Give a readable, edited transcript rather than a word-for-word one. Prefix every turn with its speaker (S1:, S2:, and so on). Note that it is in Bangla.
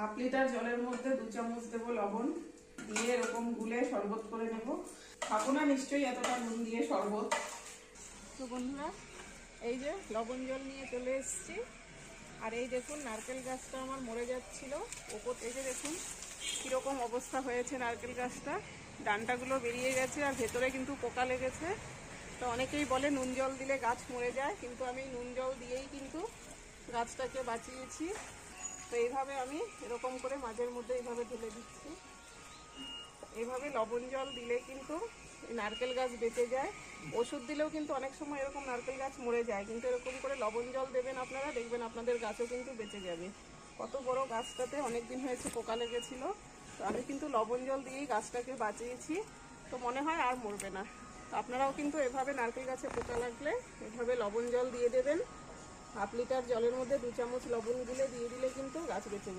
S1: হাফ লিটার জলের মধ্যে 2 চামচ দেবো লবণ, দিয়ে এরকম গুলে শরবত করে নেব। খাবো না নিশ্চয়ই এতটা নুন দিয়ে শরবত। তো বন্ধুরা, এই যে লবণ জল নিয়ে চলে এসেছি। আর এই দেখুন নারকেল গাছটা আমার মরে যাচ্ছিল, ওপর থেকে দেখুন কীরকম অবস্থা হয়েছে নারকেল গাছটা। ডান্টাগুলো বেরিয়ে গেছে আর ভেতরে কিন্তু পোকা লেগেছে। তো অনেকেই বলে নুন জল দিলে গাছ মরে যায়, কিন্তু আমি নুন জল দিয়েই কিন্তু গাছটাকে বাঁচিয়েছি। তো এইভাবে আমি এরকম করে মাঝের মধ্যে এইভাবে ঢেলে দিচ্ছি। এইভাবে লবণ জল দিলে কিন্তু নারকেল গাছ বেঁচে যায়। ওষুধ দিলেও কিন্তু অনেক সময় এরকম নারকেল গাছ মরে যায়, কিন্তু এরকম করে লবণ জল দেবেন আপনারা, দেখবেন আপনাদের গাছও কিন্তু বেঁচে যাবে। কত বড় গাছটাতে অনেক দিন হয়েছে পোকা লেগেছিল, তো আমি কিন্তু লবণ জল দিয়েই গাছটাকে বাঁচিয়েছি। তো মনে হয় আর মরবে না। আপনারাও কিন্তু এভাবে নারকেল গাছে পোকা লাগলে এভাবে লবণ জল দিয়ে দেবেন। হাফ লিটার জলের মধ্যে 2 চামচ লবণ গুলে দিয়ে দিলে কিন্তু গাছ বেঁচে যাবে।